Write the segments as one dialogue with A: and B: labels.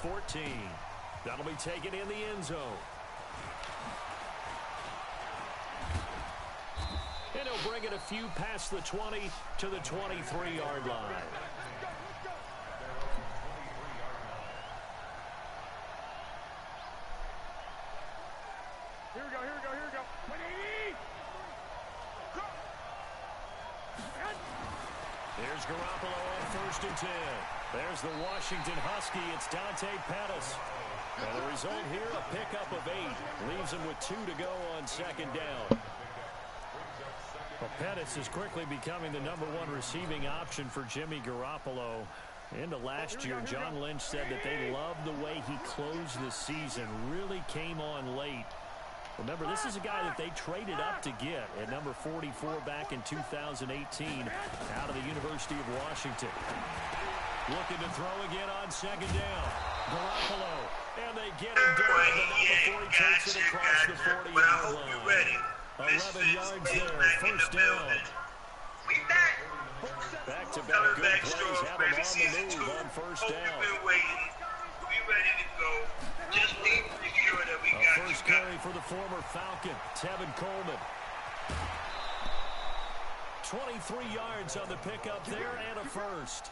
A: 14. That'll be taken in the end zone. And he'll bring it a few past the 20 to the 23-yard line.
B: Here we go.
A: Here's Garoppolo on 1st and 10. There's the Washington Husky. It's Dante Pettis. And the result here, a pickup of 8. Leaves him with 2 to go on 2nd down. Well, Pettis is quickly becoming the #1 receiving option for Jimmy Garoppolo. Into last year, John Lynch said that they loved the way he closed the season. Really came on late. Remember, this is a guy that they traded up to get at number 44 back in 2018 out of the University of Washington. Looking to throw again on 2nd down. Garoppolo, and they get him down to the number 4. He takes it across the 40-yard line. 11 yards there, 1st down. Back-to-back good plays have him on the move on 1st down.
C: We ready to go. Just need to make sure that we got you.
A: First carry for the former Falcon, Tevin Coleman. 23 yards on the pickup there and a first.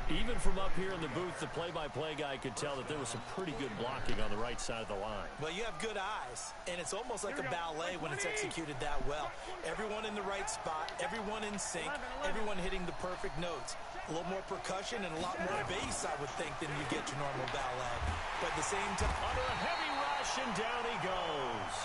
A: Even from up here in the booth, the play-by-play guy could tell that there was some pretty good blocking on the right side of the line.
D: Well, you have good eyes, and it's almost like a ballet when it's executed that well. Everyone in the right spot, everyone in sync, everyone hitting the perfect notes. A little more percussion and a lot more bass, I would think, than you get your normal ballet. But at the same time,
A: under a heavy rush, and down he goes.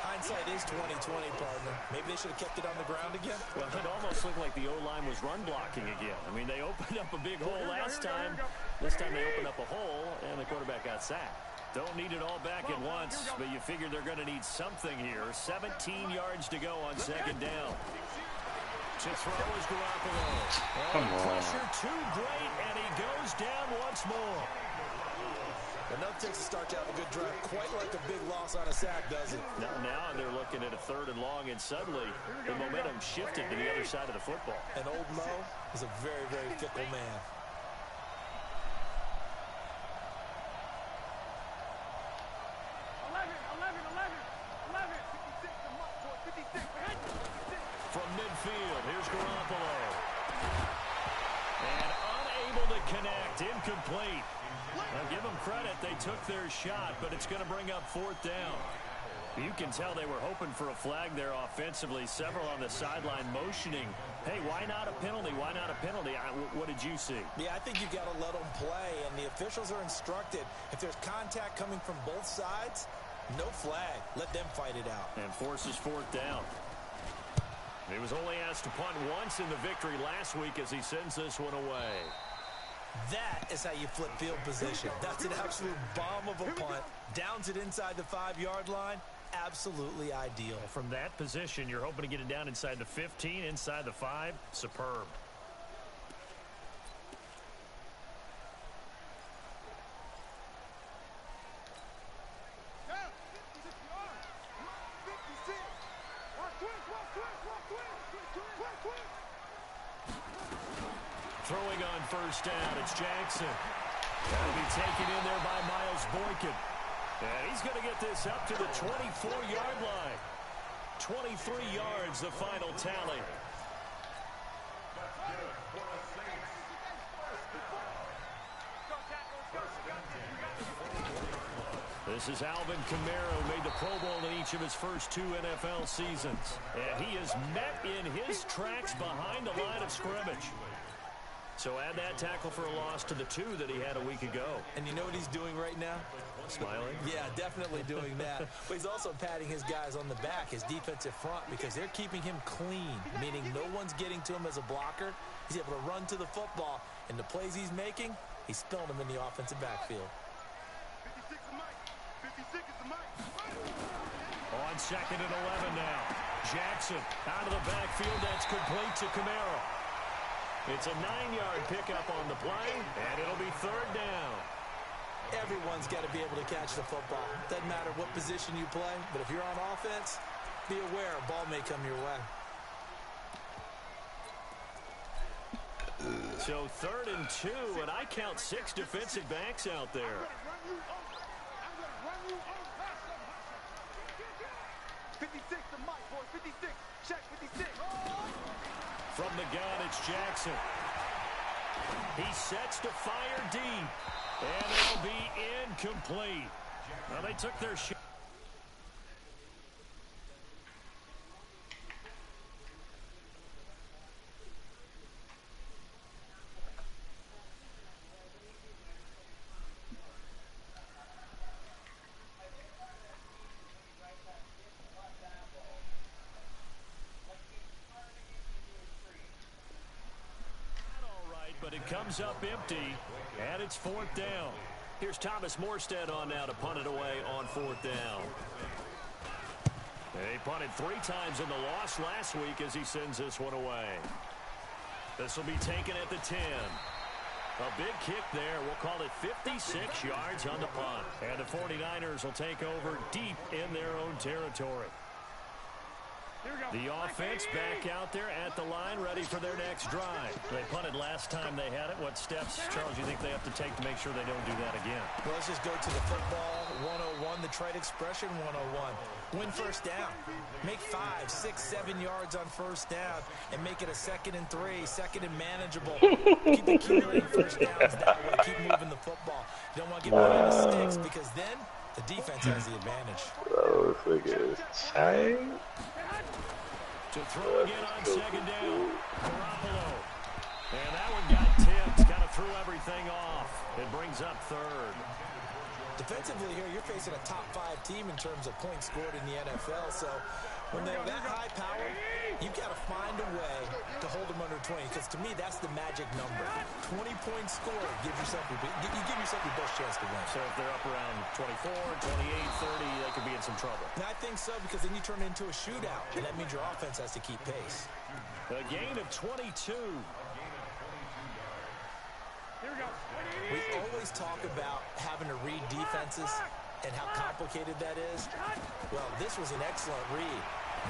D: Hindsight is 20/20, partner. Maybe they should have kept it on the ground again.
A: Well, it almost looked like the O-line was run blocking again. I mean, they opened up a big hole last time. This time they opened up a hole, and the quarterback got sacked. Don't need it all back at once, but you figure they're going to need something here. 17 yards to go on 2nd down. To throw is Garoppolo.
E: Come on.
A: Pressure too great, and he goes down once more.
D: Enough takes to start to have a good drive. Quite like a big loss on a sack, does it?
A: Now they're looking at a 3rd and long, and suddenly the momentum shifted to the other side of the football.
D: And old Mo is a very, very fickle man.
A: From midfield, here's Garoppolo. And unable to connect, incomplete. Now, give them credit, they took their shot, but it's going to bring up 4th down. You can tell they were hoping for a flag there offensively. Several on the sideline motioning, hey, why not a penalty? Why not a penalty? What did you see?
D: Yeah, I think you got to let them play, and the officials are instructed. If there's contact coming from both sides, no flag. Let them fight it out.
A: And forces 4th down. He was only asked to punt once in the victory last week as he sends this one away.
D: That is how you flip field position. That's an absolute bomb of a punt. Downs it inside the 5-yard line. Absolutely ideal.
A: From that position, you're hoping to get it down inside the 15, inside the 5. Superb. Throwing on 1st down, it's Jackson. That'll be taken in there by Miles Boykin. And he's going to get this up to the 24-yard line. 23 yards, the final tally. This is Alvin Kamara, who made the Pro Bowl in each of his first 2 NFL seasons. And he is met in his tracks behind the line of scrimmage. So add that tackle for a loss to the 2 that he had a week ago.
D: And you know what he's doing right now?
A: Smiling?
D: Yeah, definitely doing that. But he's also patting his guys on the back, his defensive front, because they're keeping him clean, meaning no one's getting to him as a blocker. He's able to run to the football, and the plays he's making, he's spilling them in the offensive backfield.
A: On 2nd and 11 now. Jackson out of the backfield. That's complete to Kamara. It's a 9-yard pickup on the play, and it'll be 3rd down.
D: Everyone's got to be able to catch the football. Doesn't matter what position you play, but if you're on offense, be aware a ball may come your way.
A: So 3rd and 2, and I count 6 defensive backs out there.
B: 56 to Mike, boys. 56. Check 56.
A: From the gun, it's Jackson. He sets to fire deep, and it'll be incomplete. Well, they took their shot. But it comes up empty, and it's 4th down. Here's Thomas Morstead on now to punt it away on 4th down. They punted 3 times in the loss last week as he sends this one away. This will be taken at the 10. A big kick there. We'll call it 56 yards on the punt. And the 49ers will take over deep in their own territory. The offense back out there at the line, ready for their next drive. They punted last time they had it. What steps, Charles, you think they have to take to make sure they don't do that again?
D: Well, let's just go to the football 101, the trade expression 101. Win first down. Make 5, 6, 7 yards on first down and make it a 2nd and 3, 2nd and manageable. Keep accumulating first downs that way. Keep moving the football. You don't want to get rid of the sticks because then the defense has the advantage.
E: Oh, look at this tight.
A: To throw again on 2nd down. Garoppolo. And that one got tipped. Kind of threw everything off. It brings up 3rd.
D: Defensively here, you're facing a top 5 team in terms of points scored in the NFL. So when they're that high power, you've got to find a way to hold them under 20. Because to me, that's the magic number. 20 points scored. You give yourself your best chance to win.
A: So if they're up around 24, 28, 30, they could be in some trouble.
D: And I think so, because then you turn it into a shootout. And that means your offense has to keep pace.
A: A gain of 22.
D: We always talk about having to read defenses and how complicated that is. Well, this was an excellent read.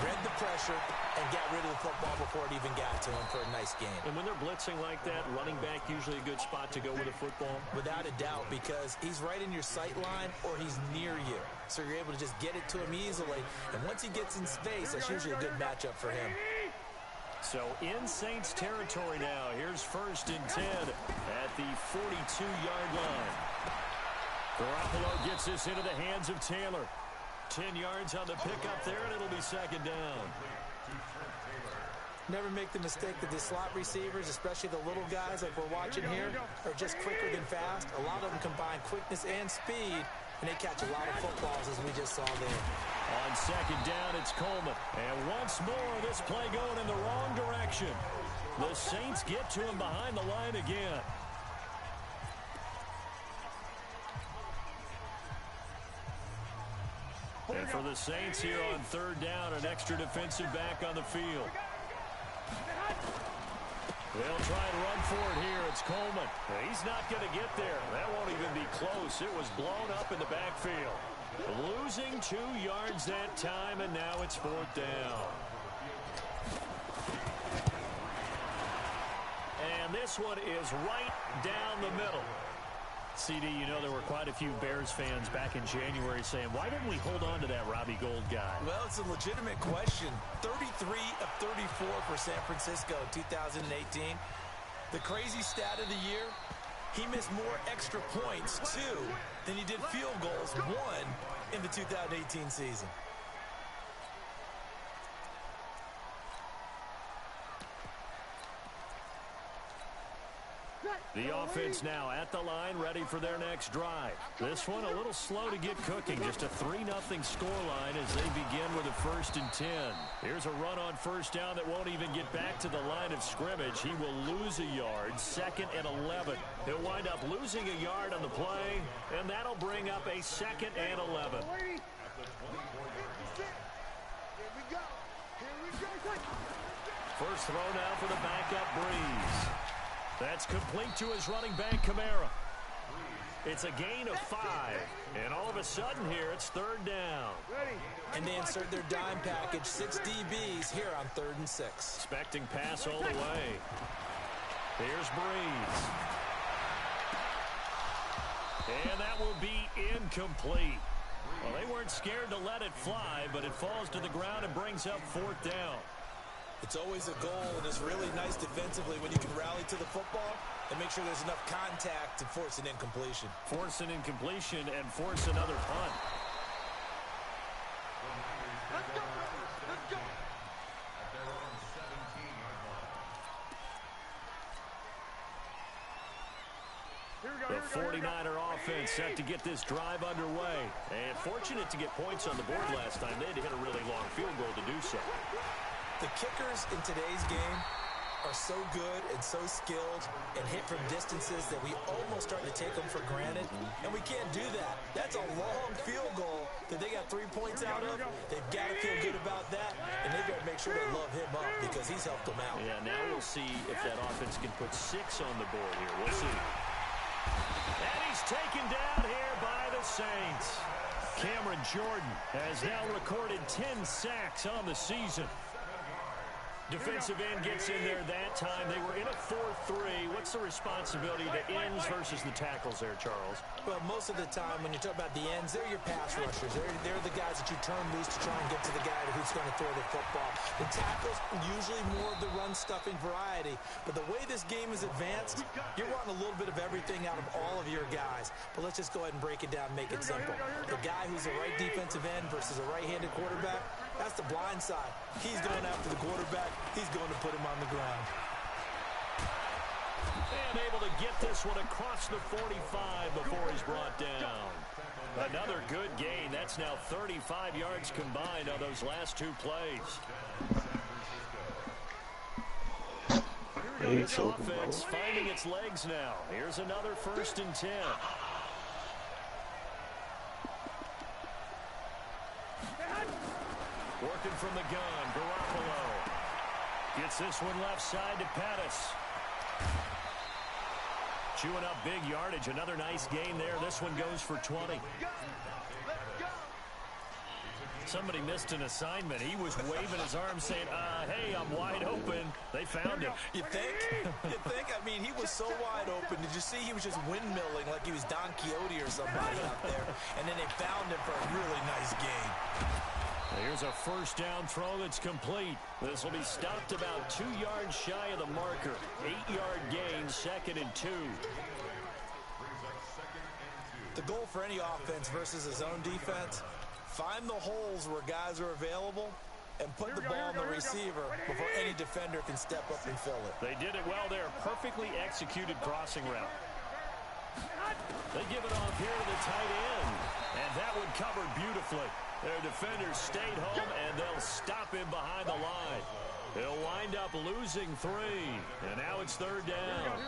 D: Read the pressure and got rid of the football before it even got to him for a nice game.
A: And when they're blitzing like that, running back usually a good spot to go with a football?
D: Without a doubt, because he's right in your sight line or he's near you. So you're able to just get it to him easily. And once he gets in space, that's usually a good matchup for him.
A: So in Saints territory now. Here's 1st and 10 at the 42-yard line. Garoppolo gets this into the hands of Taylor. 10 yards on the pickup there, and it'll be 2nd down.
D: Never make the mistake that the slot receivers, especially the little guys like we're watching here, are just quicker than fast. A lot of them combine quickness and speed, and they catch a lot of footballs, as we just saw there.
A: On 2nd down, it's Coleman. And once more, this play going in the wrong direction. The Saints get to him behind the line again. And for the Saints here on 3rd down, an extra defensive back on the field. They'll try and run for it here. It's Coleman. He's not going to get there. That won't even be close. It was blown up in the backfield. Losing 2 yards that time, and now it's 4th down. And this one is right down the middle. CD, you know there were quite a few Bears fans back in January saying, why didn't we hold on to that Robbie Gould guy?
D: Well, it's a legitimate question. 33 of 34 for San Francisco in 2018. The crazy stat of the year, he missed more extra points, 2, than he did field goals, 1, in the 2018 season.
A: The offense now at the line, ready for their next drive. This one a little slow to get cooking. Just a 3-0 scoreline as they begin with a 1st and 10. Here's a run on 1st down that won't even get back to the line of scrimmage. He will lose a yard. 2nd and 11. He'll wind up losing a yard on the play, and that'll bring up a 2nd and 11. First throw now for the backup Breeze. That's complete to his running back, Kamara. It's a gain of 5. And all of a sudden here, it's 3rd down.
D: And they insert their dime package, 6 DBs here on 3rd and 6.
A: Expecting pass all the way. Here's Breeze. And that will be incomplete. Well, they weren't scared to let it fly, but it falls to the ground and brings up 4th down.
D: It's always a goal, and it's really nice defensively when you can rally to the football and make sure there's enough contact to force an incompletion.
A: Force an incompletion and force another punt.
B: Let's go, let's go.
A: The 49er offense set to get this drive underway. And fortunate to get points on the board last time. They had to hit a really long field goal to do so.
D: The kickers in today's game are so good and so skilled and hit from distances that we almost start to take them for granted. And we can't do that. That's a long field goal that they got 3 points out of. They've got to feel good about that, and they've got to make sure they love him up because he's helped them out.
A: Yeah, now we'll see if that offense can put 6 on the board here. We'll see. And he's taken down here by the Saints. Cameron Jordan has now recorded 10 sacks on the season. Defensive end gets in there that time. They were in a 4-3. What's the responsibility to ends versus the tackles there, Charles?
D: Well, most of the time when you talk about the ends, they're your pass rushers. They're the guys that you turn loose to try and get to the guy who's going to throw the football. The tackles, usually more of the run-stuffing variety. But the way this game is advanced, you're wanting a little bit of everything out of all of your guys. But let's just go ahead and break it down and make it simple. The guy who's a right defensive end versus a right-handed quarterback, that's the blind side. He's going after the quarterback. He's going to put him on the ground.
A: And able to get this one across the 45 before he's brought down. Another good gain. That's now 35 yards combined on those last 2 plays. This offense finding its legs now. Here's another 1st and 10. Working from the gun, Garoppolo. Gets this one left side to Pettis. Chewing up big yardage. Another nice gain there. This one goes for 20. Somebody missed an assignment. He was waving his arm saying, hey, I'm wide open. They found him.
D: You think? You think? I mean, he was so wide open. Did you see he was just windmilling like he was Don Quixote or somebody out there? And then they found him for a really nice gain.
A: Here's a 1st down throw that's complete. This will be stopped about 2 yards shy of the marker. 8-yard gain, 2nd and 2.
D: The goal for any offense versus a zone defense, find the holes where guys are available and put the ball in the receiver before any defender can step up and fill it.
A: They did it well there. Perfectly executed crossing route. They give it off here to the tight end. And that one covered beautifully. Their defenders stayed home, and they'll stop him behind the line. They'll wind up losing 3. And now it's 3rd down.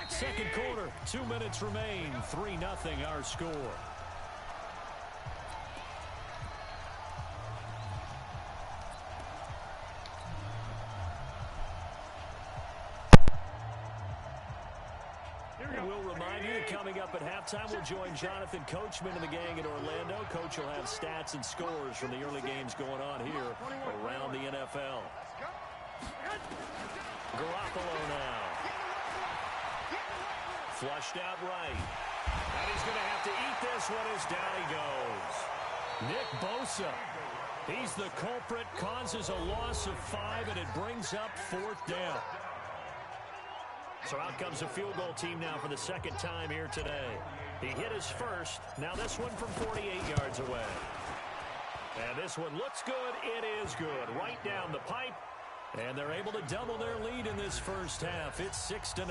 A: 2nd quarter, 2 minutes remain. 3-0 our score. We'll remind you that coming up at halftime, we'll join Jonathan Coachman and the gang in Orlando. Coach will have stats and scores from the early games going on here around the NFL. Garoppolo now. Flushed out right. And he's going to have to eat this one as down he goes. Nick Bosa. He's the culprit, causes a loss of 5, and it brings up 4th down. So out comes a field goal team now for the 2nd time here today. He hit his first. Now this one from 48 yards away. And this one looks good. It is good. Right down the pipe. And they're able to double their lead in this first half. It's 6-0.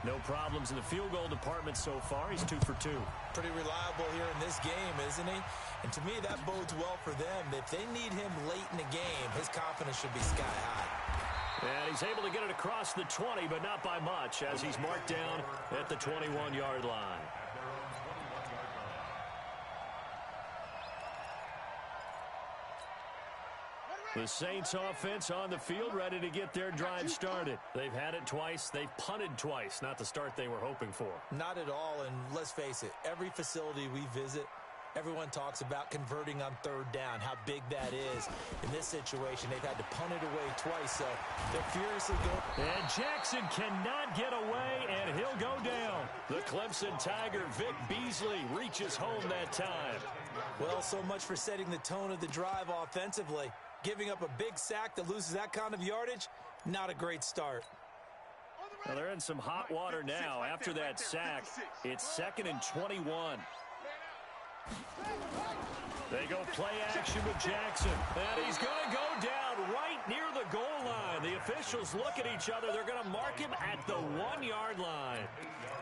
A: No problems in the field goal department so far. He's 2 for 2.
D: Pretty reliable here in this game, isn't he? And to me, that bodes well for them. If they need him late in the game, his confidence should be sky high.
A: And he's able to get it across the 20, but not by much, as he's marked down at the 21-yard line. The Saints offense on the field, ready to get their drive started. They've had it twice. They've punted twice. Not the start they were hoping for.
D: Not at all, and let's face it, every facility we visit, Everyone talks about converting on third down, how big that is. In this situation, they've had to punt it away twice, so they're furiously going.
A: And Jackson cannot get away, and he'll go down. The Clemson Tiger, Vic Beasley, reaches home that time.
D: Well, so much for setting the tone of the drive offensively. Giving up a big sack that loses that kind of yardage, not a great start.
A: Well, they're in some hot water now. After that sack, it's 2nd and 21. They go play action with Jackson. And he's going to go down right near the goal line. The officials look at each other. They're going to mark him at the 1-yard line.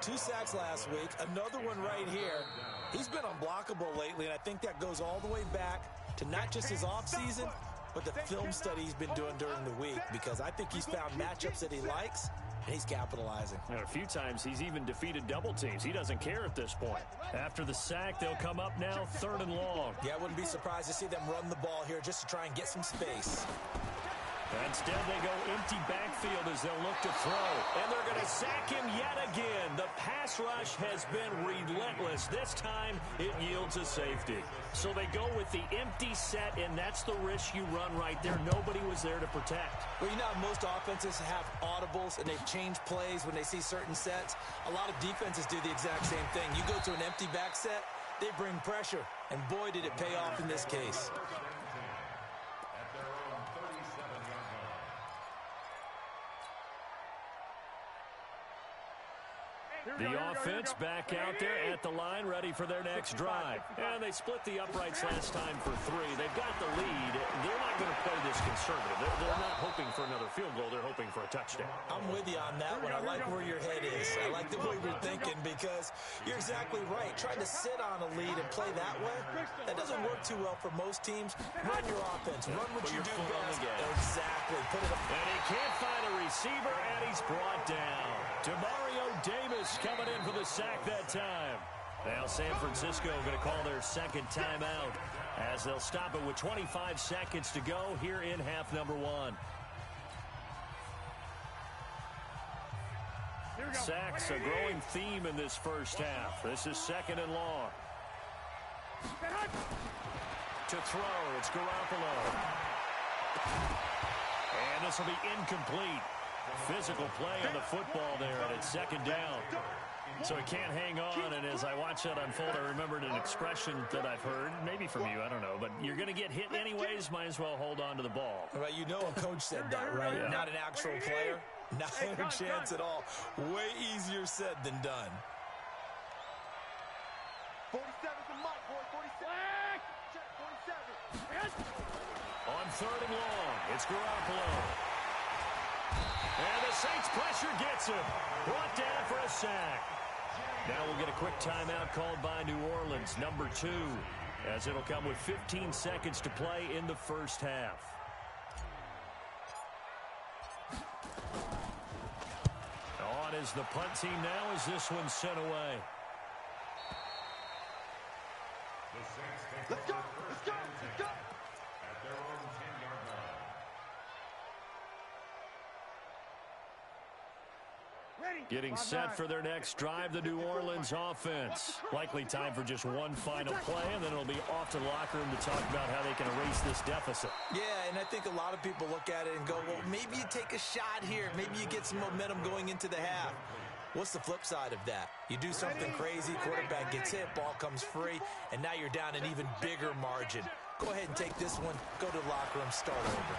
D: 2 sacks last week, another one right here. He's been unblockable lately, and I think that goes all the way back to not just his offseason, but the film study he's been doing during the week, because I think he's found matchups that he likes, and he's capitalizing.
A: And a few times he's even defeated double teams. He doesn't care at this point. After the sack, they'll come up now 3rd and long.
D: Yeah, I wouldn't be surprised to see them run the ball here just to try and get some space.
A: Instead, they go empty backfield as they'll look to throw. And they're going to sack him yet again. The pass rush has been relentless. This time, it yields a safety. So they go with the empty set, and that's the risk you run right there. Nobody was there to protect.
D: Well, you know how most offenses have audibles, and they've changed plays when they see certain sets. A lot of defenses do the exact same thing. You go to an empty back set, they bring pressure. And boy, did it pay off in this case.
A: The offense back out there at the line, ready for their next drive. And they split the uprights last time for 3. They've got the lead. They're not going to play this conservative. They're not hoping for another field goal. They're hoping for a touchdown.
D: I'm with you on that one. I like where your head is. I like the way you're thinking, because you're exactly right. Trying to sit on a lead and play that way, that doesn't work too well for most teams. Run your offense. Run what you do best. Exactly. Put it up.
A: And he can't find a receiver, and he's brought down. Demario Davis coming in for the sack that time. Now San Francisco going to call their second timeout as they'll stop it with 25 seconds to go here in half number 1. Sacks a growing theme in this first half. This is 2nd and long. To throw, it's Garoppolo. And this will be incomplete. Physical play on the football there, and it's 2nd down. So he can't hang on, and as I watch that unfold, I remembered an expression that I've heard, maybe from you, I don't know, but you're going to get hit anyways, might as well hold on to the ball.
D: Right, you know a coach said that, right? Yeah. Not an actual player. Not a chance at all. Way easier said than done.
B: 47's the mic, boy. 47. Check, 47.
A: On 3rd and long, it's Garoppolo. And the Saints pressure gets him. Brought down for a sack. Now we'll get a quick timeout called by New Orleans, number 2, as it'll come with 15 seconds to play in the first half. On is the punt team now as this one's sent away.
B: Let's go. Let's go. Let's go.
A: Getting set for their next drive, the New Orleans offense. Likely time for just one final play, and then it'll be off to the locker room to talk about how they can erase this deficit.
D: Yeah, and I think a lot of people look at it and go, well, maybe you take a shot here. Maybe you get some momentum going into the half. What's the flip side of that? You do something crazy, quarterback gets hit, ball comes free, and now you're down an even bigger margin. Go ahead and take this one, go to the locker room, start over.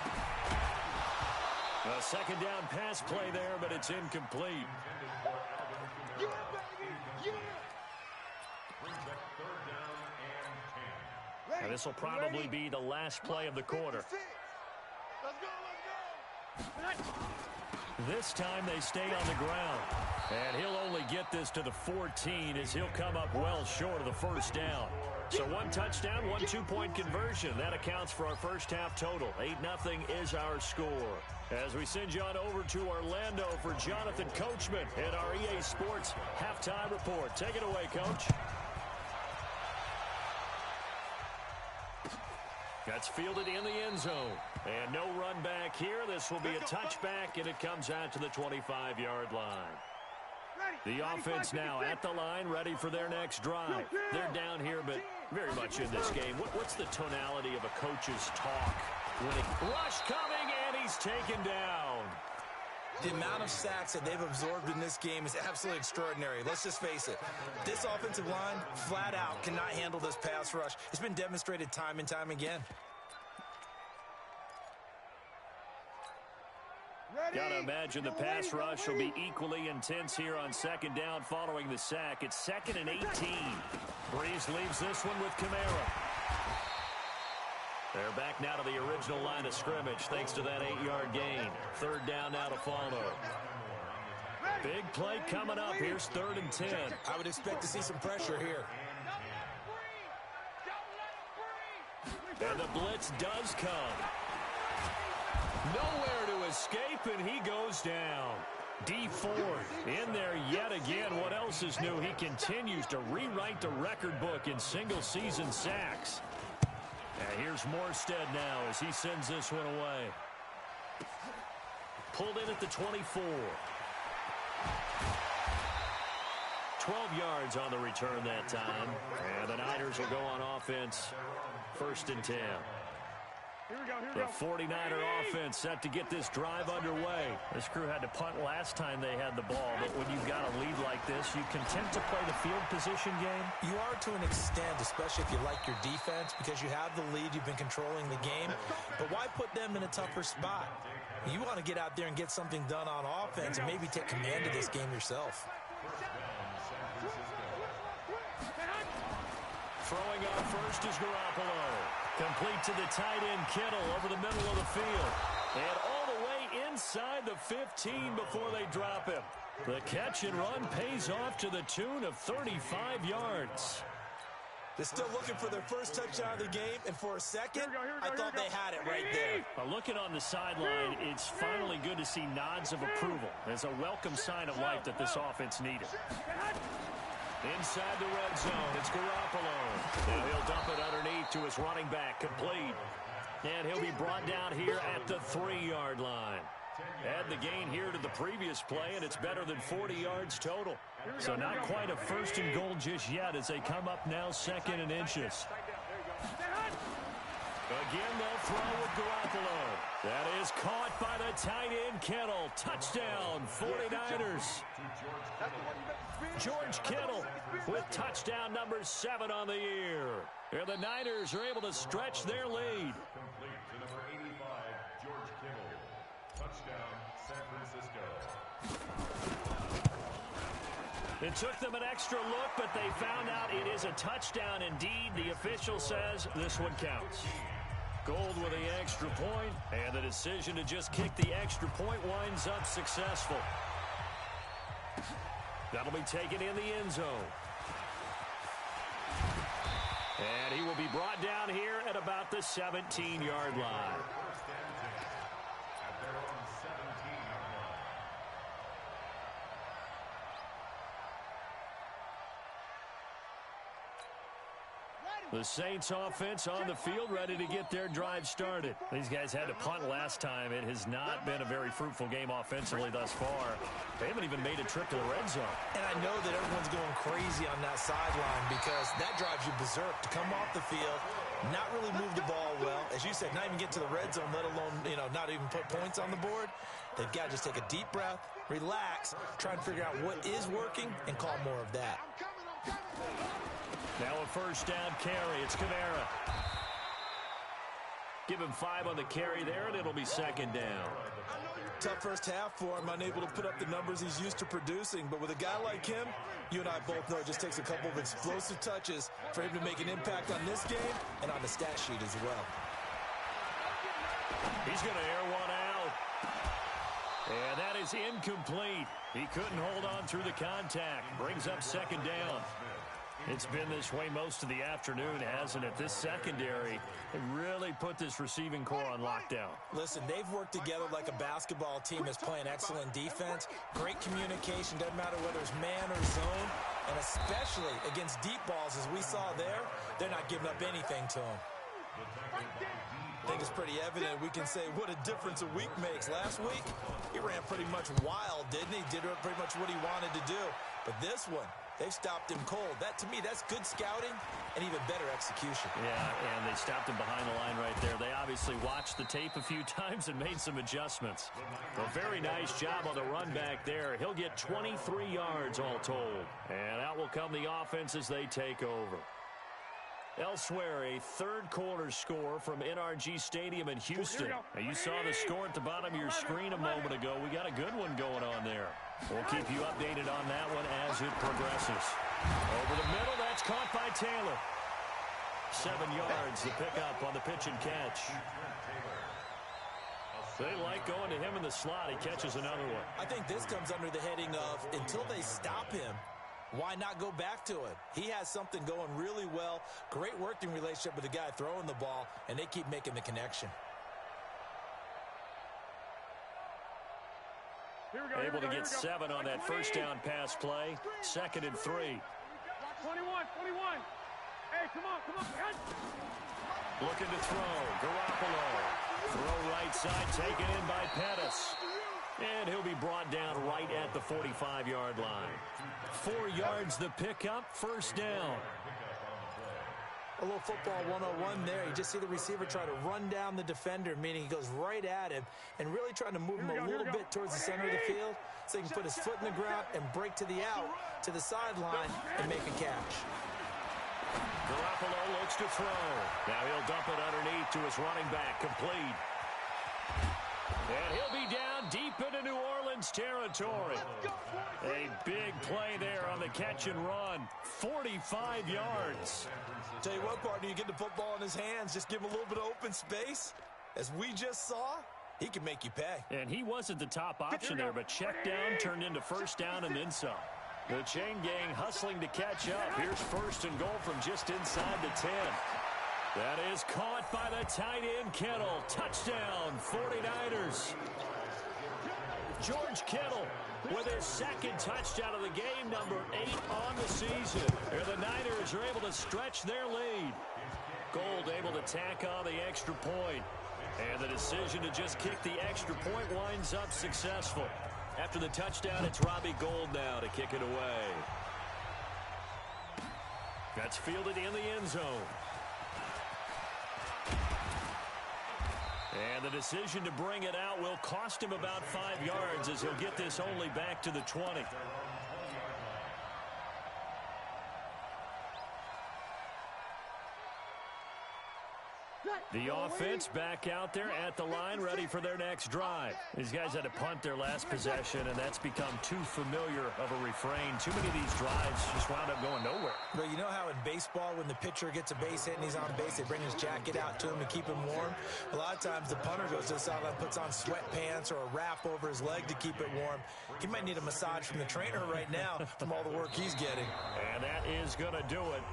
A: A 2nd down pass play there, but it's incomplete.
B: Yeah, baby. Yeah.
A: And this will probably be the last play of the quarter.
B: Let's go, let's go.
A: This time they stay on the ground. And he'll only get this to the 14 as he'll come up well short of the first down. So 1 touchdown, 1 2-point conversion. That accounts for our first half total. 8-0 is our score. As we send you on over to Orlando for Jonathan Coachman in our EA Sports Halftime Report. Take it away, Coach. That's fielded in the end zone. And no run back here. This will be a touchback, and it comes out to the 25-yard line. The offense now at the line, ready for their next drive. They're down here, but very much in this game. What's the tonality of a coach's talk? Rush coming, and he's taken down.
D: The amount of sacks that they've absorbed in this game is absolutely extraordinary. Let's just face it. This offensive line, flat out, cannot handle this pass rush. It's been demonstrated time and time again.
A: Gotta imagine the pass rush will be equally intense here on second down following the sack. It's 2nd and 18. Breeze leaves this one with Kamara. They're back now to the original line of scrimmage thanks to that 8-yard gain. 3rd down now to follow. Big play coming up. Here's 3rd and 10.
D: I would expect to see some pressure here.
A: And the blitz does come. Nowhere to escape, and he goes down. D4 in there yet again. What else is new? He continues to rewrite the record book in single-season sacks. And here's Morstead now as he sends this one away. Pulled in at the 24. 12 yards on the return that time. And the Niners will go on offense. 1st and 10. The 49er offense set to get this drive underway. This crew had to punt last time they had the ball, but when you've got a lead like this, you content to play the field position game?
D: You are to an extent, especially if you like your defense, because you have the lead, you've been controlling the game. But why put them in a tougher spot? You want to get out there and get something done on offense and maybe take command of this game yourself.
A: Throwing up first is Garoppolo. Complete to the tight end, Kittle, over the middle of the field. And all the way inside the 15 before they drop him. The catch and run pays off to the tune of 35 yards.
D: They're still looking for their first touchdown of the game, and for a second, I thought they had it right there.
A: Looking on the sideline, it's finally good to see nods of approval. It's a welcome sign of life that this offense needed. Inside the red zone, it's Garoppolo. Now he'll dump it underneath to his running back, complete. And he'll be brought down here at the 3-yard line. Add the gain here to the previous play, and it's better than 40 yards total. So not quite a 1st and goal just yet as they come up now 2nd and inches. Again, they'll throw with Garoppolo. That is caught by the tight end, Kittle. Touchdown, 49ers. George Kittle with touchdown number 7 on the year. And the Niners are able to stretch their lead.
F: Complete to number 85, George Kittle. Touchdown, San Francisco.
A: It took them an extra look, but they found out it is a touchdown indeed. The official says this one counts. Gold with the extra point, and the decision to just kick the extra point winds up successful. That'll be taken in the end zone. And he will be brought down here at about the 17-yard line. The Saints offense on the field ready to get their drive started. These guys had to punt last time. It has not been a very fruitful game offensively thus far. They haven't even made a trip to the red zone.
D: And I know that everyone's going crazy on that sideline because that drives you berserk to come off the field, not really move the ball well. As you said, not even get to the red zone, let alone, not even put points on the board. They've got to just take a deep breath, relax, try and figure out what is working, and call more of that.
A: Now a first down carry. It's Kamara. Give him 5 on the carry there, and it'll be 2nd down.
D: Tough first half for him, unable to put up the numbers he's used to producing. But with a guy like him, you and I both know it just takes a couple of explosive touches for him to make an impact on this game and on the stat sheet as well.
A: He's going to air one out. And that is incomplete. He couldn't hold on through the contact. Brings up 2nd down. It's been this way most of the afternoon, hasn't it? This secondary really put this receiving core on lockdown.
D: Listen, they've worked together like a basketball team that's playing excellent defense. Great communication, doesn't matter whether it's man or zone. And especially against deep balls, as we saw there, they're not giving up anything to them. I think it's pretty evident. We can say what a difference a week makes. Last week, he ran pretty much wild, didn't he? Did pretty much what he wanted to do. But this one, they've stopped him cold. That, to me, that's good scouting and even better execution.
A: Yeah, and they stopped him behind the line right there. They obviously watched the tape a few times and made some adjustments. A very nice job on the run back there. He'll get 23 yards all told. And out will come the offense as they take over. Elsewhere, a third-quarter score from NRG Stadium in Houston. Now, you saw the score at the bottom of your screen a moment ago. We got a good one going on there. We'll keep you updated on that one as it progresses. Over the middle, that's caught by Taylor. 7 yards, the pickup on the pitch and catch. They like going to him in the slot. He catches another one.
D: I think this comes under the heading of until they stop him, why not go back to it? He has something going really well. Great working relationship with the guy throwing the ball, and they keep making the connection.
A: Able to get 7 on that first down pass play. 2nd and 3.
B: 21. Hey, come on.
A: Looking to throw. Garoppolo. Throw right side, taken in by Pettis. And he'll be brought down right at the 45-yard line. 4 yards the pickup, first down.
D: A little football 101 there. You just see the receiver try to run down the defender, meaning he goes right at him and really trying to move him a little bit towards the center of the field so he can put his foot in the ground and break to the out, to the sideline, and make a catch.
A: Garoppolo looks to throw. Now he'll dump it underneath to his running back, complete. And he'll be down deep into New Orleans territory. A big play there on the catch and run. 45 yards.
D: Tell you what, partner, you get the football in his hands, just give him a little bit of open space. As we just saw, he can make you pay.
A: And he wasn't the top option there, but check down turned into first down and then some. The chain gang hustling to catch up. Here's 1st and goal from just inside the 10. That is caught by the tight end, Kittle. Touchdown, 49ers. George Kittle with his 2nd touchdown of the game, number 8 on the season. Here the Niners are able to stretch their lead. Gold able to tack on the extra point. And the decision to just kick the extra point winds up successful. After the touchdown, it's Robbie Gould now to kick it away. That's fielded in the end zone. And the decision to bring it out will cost him about 5 yards as he'll get this only back to the 20. The offense back out there at the line, ready for their next drive. These guys had to punt their last possession, and that's become too familiar of a refrain. Too many of these drives just wound up going nowhere.
D: Well, you know how in baseball, when the pitcher gets a base hit and he's on base, they bring his jacket out to him to keep him warm? A lot of times the punter goes to the sideline, puts on sweatpants or a wrap over his leg to keep it warm. He might need a massage from the trainer right now from all the work he's getting.
A: And that is going to do it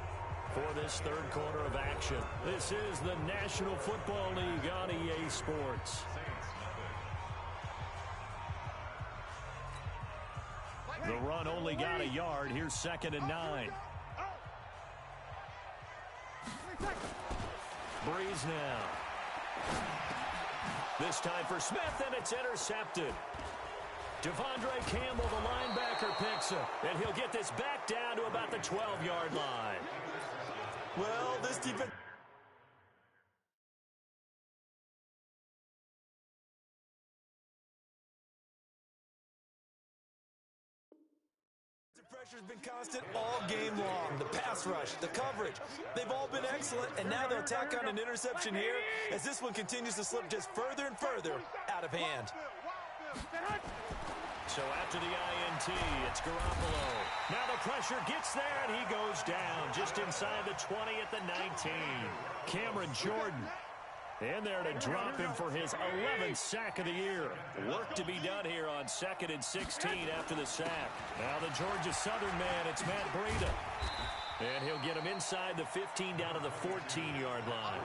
A: for this 3rd quarter of action. This is the National Football League on EA Sports. The run only got a yard. Here's 2nd and 9. Breeze now. This time for Smith, and it's intercepted. Devondre Campbell, the linebacker, picks it, and he'll get this back down to about the 12-yard line.
D: Well, this defense... The pressure's been constant all game long. The pass rush, the coverage, they've all been excellent, and now they'll tack on an interception here as this one continues to slip just further and further out of hand.
A: So after the INT, it's Garoppolo. Now the pressure gets there, and he goes down just inside the 20 at the 19. Cameron Jordan in there to drop him for his 11th sack of the year. Work to be done here on 2nd and 16 after the sack. Now the Georgia Southern man, it's Matt Breida. And he'll get him inside the 15 down to the 14-yard line.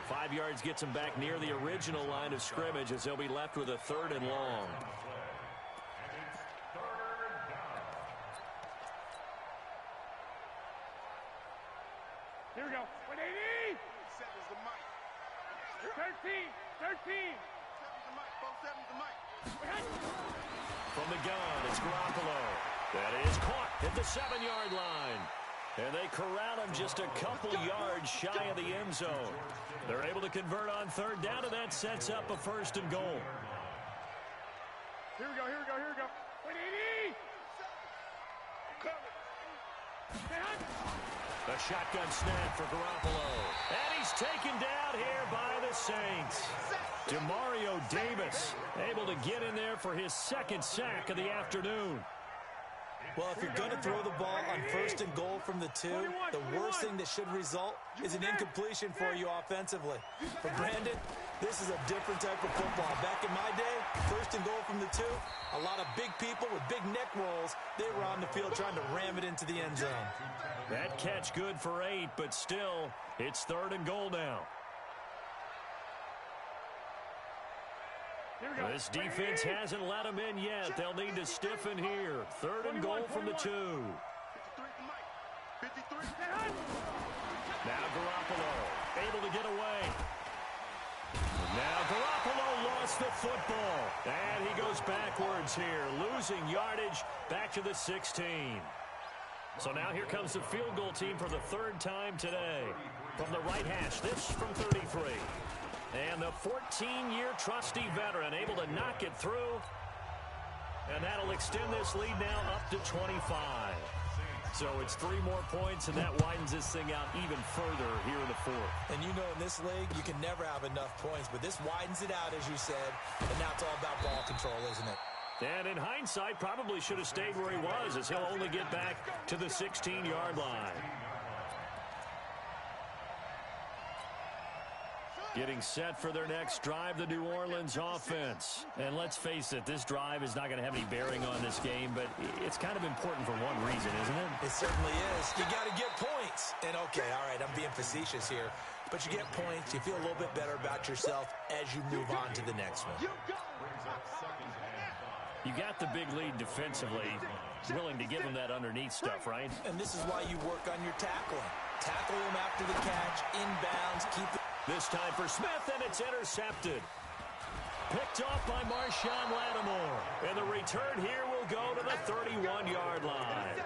A: 5 yards gets him back near the original line of scrimmage as they'll be left with a 3rd and long.
B: Here we go. 180.
A: From the gun, it's Garoppolo. That is caught at the 7-yard line. And they corral him just a couple yards shy of the end zone. They're able to convert on third down, and that sets up a 1st and goal.
B: Here we go.
A: A shotgun snap for Garoppolo. And he's taken down here by the Saints. Demario Davis able to get in there for his 2nd sack of the afternoon.
D: Well, if you're going to throw the ball on 1st and goal from the 2, the worst thing that should result is an incompletion for you offensively. For Brandon, this is a different type of football. Back in my day, 1st and goal from the 2, a lot of big people with big neck rolls, they were on the field trying to ram it into the end zone.
A: That catch good for 8, but still, it's 3rd and goal now. This defense hasn't let them in yet. They'll need to stiffen here. 3rd and goal from the 2. Now Garoppolo able to get away. Now Garoppolo lost the football. And he goes backwards here, losing yardage back to the 16. So now here comes the field goal team for the 3rd time today. From the right hash, this from 33. And the 14-year trusty veteran able to knock it through. And that'll extend this lead now up to 25. So it's 3 more points, and that widens this thing out even further here in the 4th.
D: And you know in this league, you can never have enough points. But this widens it out, as you said. And now it's all about ball control, isn't it?
A: And in hindsight, probably should have stayed where he was, as he'll only get back to the 16-yard line. Getting set for their next drive, the New Orleans offense. And let's face it, this drive is not going to have any bearing on this game, but it's kind of important for one reason, isn't it?
D: It certainly is. You got to get points. And okay, all right, I'm being facetious here, but you get points, you feel a little bit better about yourself as you move on to the next one.
A: You got the big lead defensively, willing to give them that underneath stuff, right?
D: And this is why you work on your tackling. Tackle them after the catch, inbounds, keep it.
A: This time for Smith, and it's intercepted. Picked off by Marshawn Lattimore. And the return here will go to the 31-yard line.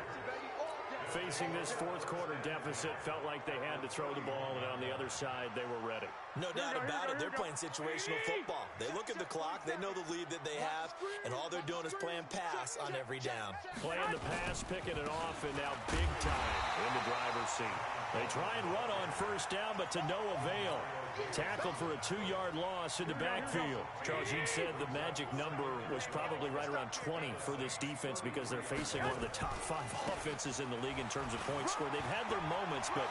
A: Facing this 4th quarter deficit, felt like they had to throw the ball, and on the other side, they were ready.
D: No doubt about it. They're playing situational football. They look at the clock, they know the lead that they have, and all they're doing is playing pass on every down.
A: Playing the pass, picking it off, and now big time in the driver's seat. They try and run on 1st down, but to no avail. Tackled for a 2-yard loss in the backfield. Charles, you said the magic number was probably right around 20 for this defense because they're facing one of the top 5 offenses in the league in terms of points scored. They've had their moments, but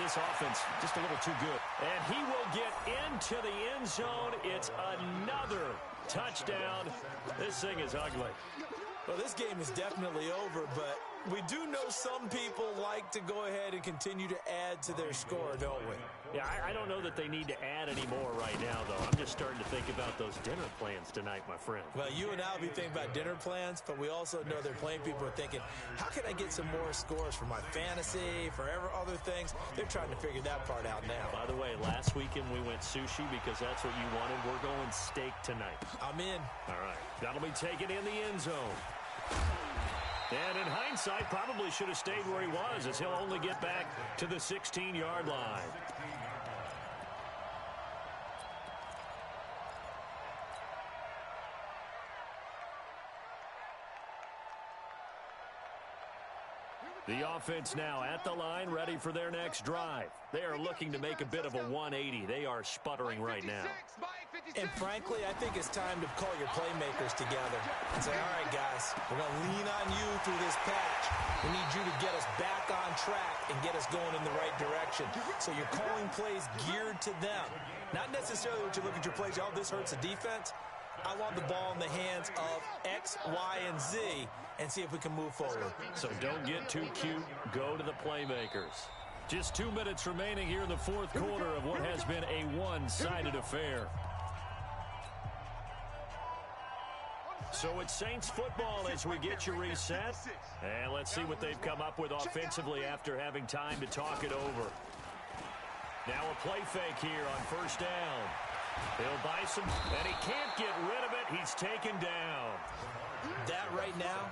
A: this offense just a little too good. And he will get into the end zone. It's another touchdown. This thing is ugly.
D: Well, this game is definitely over, but we do know some people like to go ahead and continue to add to their score, don't we?
A: Yeah, I don't know that they need to add any more right now, though. I'm just starting to think about those dinner plans tonight, my friend.
D: Well, you and I will be thinking about dinner plans, but we also know they're playing people are thinking, how can I get some more scores for my fantasy, for other things? They're trying to figure that part out now.
A: By the way, last weekend we went sushi because that's what you wanted. We're going steak tonight.
D: I'm in.
A: All right. That'll be taken in the end zone. And in hindsight, probably should have stayed where he was, as he'll only get back to the 16-yard line. The offense now at the line, ready for their next drive. They are looking to make a bit of a 180. They are sputtering right now.
D: And frankly, I think it's time to call your playmakers together and say, all right, guys, we're going to lean on you through this patch. We need you to get us back on track and get us going in the right direction. So you're calling plays geared to them. Not necessarily what you look at your plays, oh, this hurts the defense. I want the ball in the hands of X, Y, and Z and see if we can move forward.
A: So don't get too cute. Go to the playmakers. Just 2 minutes remaining here in the 4th quarter of what has been a one-sided affair. So it's Saints football as we get you reset. And let's see what they've come up with offensively after having time to talk it over. Now a play fake here on first down. He'll buy some, and he can't get rid of it. He's taken down.
D: That right now,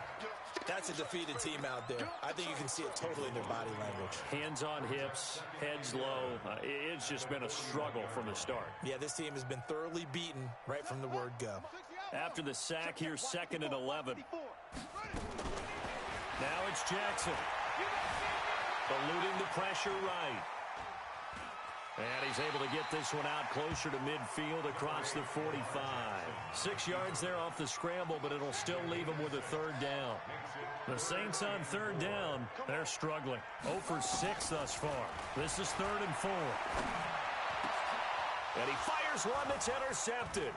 D: that's a defeated team out there. I think you can see it totally in their body language.
A: Hands on hips, heads low. It's just been a struggle from the start.
D: Yeah, this team has been thoroughly beaten right from the word go.
A: After the sack here, 2nd and 11. Now it's Jackson. Eluding the pressure right. And he's able to get this one out closer to midfield across the 45. 6 yards there off the scramble, but it'll still leave him with a 3rd down. The Saints on 3rd down, they're struggling. 0 for 6 thus far. This is 3rd and 4. And he fires one that's intercepted.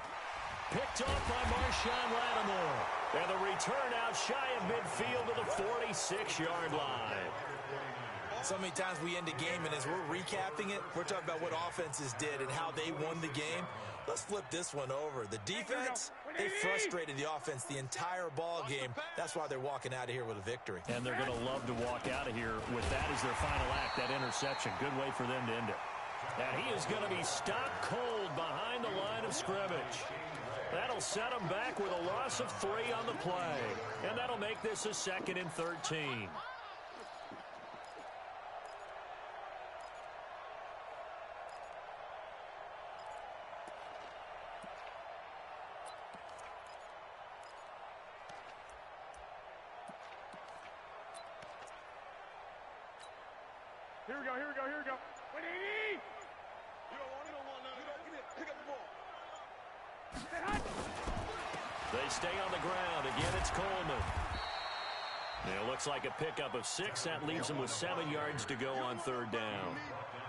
A: Picked off by Marshawn Lattimore. And the return out shy of midfield to the 46-yard line.
D: So many times we end a game, and as we're recapping it, we're talking about what offenses did and how they won the game. Let's flip this one over. The defense, they frustrated the offense the entire ball game. That's why they're walking out of here with a victory.
A: And they're going to love to walk out of here with that as their final act, that interception. Good way for them to end it. And he is going to be stopped cold behind the line of scrimmage. That'll set him back with a loss of 3 on the play. And that'll make this a 2nd and 13.
B: Here we go. Yetidee! You don't want none. Get it. Pick up the ball.
A: They stay on the ground. Again, it's Coleman. It looks like a pickup of 6. That leaves him with 7 yards to go on 3rd down.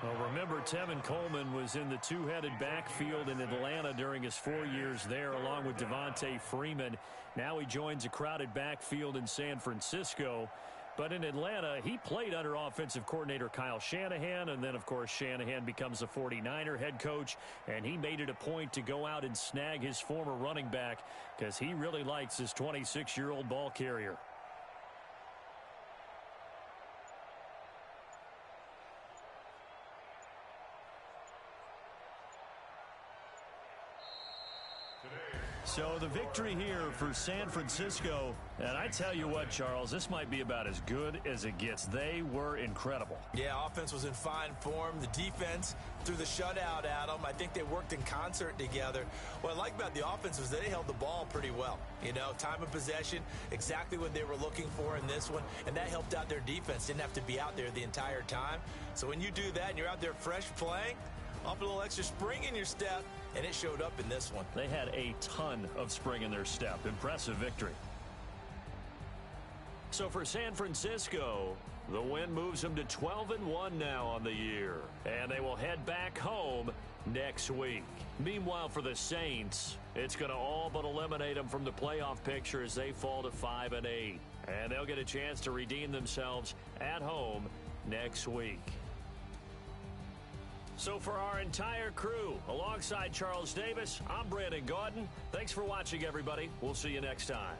A: Well, remember, Tevin Coleman was in the two-headed backfield in Atlanta during his 4 years there, along with Devontae Freeman. Now he joins a crowded backfield in San Francisco. But in Atlanta, he played under offensive coordinator Kyle Shanahan, and then, of course, Shanahan becomes a 49er head coach, and he made it a point to go out and snag his former running back because he really likes his 26-year-old ball carrier. So the victory here for San Francisco, and I tell you what, Charles, this might be about as good as it gets. They were incredible.
D: Yeah, offense was in fine form. The defense threw the shutout at them. I think they worked in concert together. What I like about the offense was they held the ball pretty well. You know, time of possession, exactly what they were looking for in this one, and that helped out their defense. Didn't have to be out there the entire time. So when you do that and you're out there fresh playing, off a little extra spring in your step, and it showed up in this one.
A: They had a ton of spring in their step. Impressive victory. So for San Francisco, the win moves them to 12-1 now on the year. And they will head back home next week. Meanwhile, for the Saints, it's going to all but eliminate them from the playoff picture as they fall to 5-8. And they'll get a chance to redeem themselves at home next week. So for our entire crew, alongside Charles Davis, I'm Brandon Gaudin. Thanks for watching, everybody. We'll see you next time.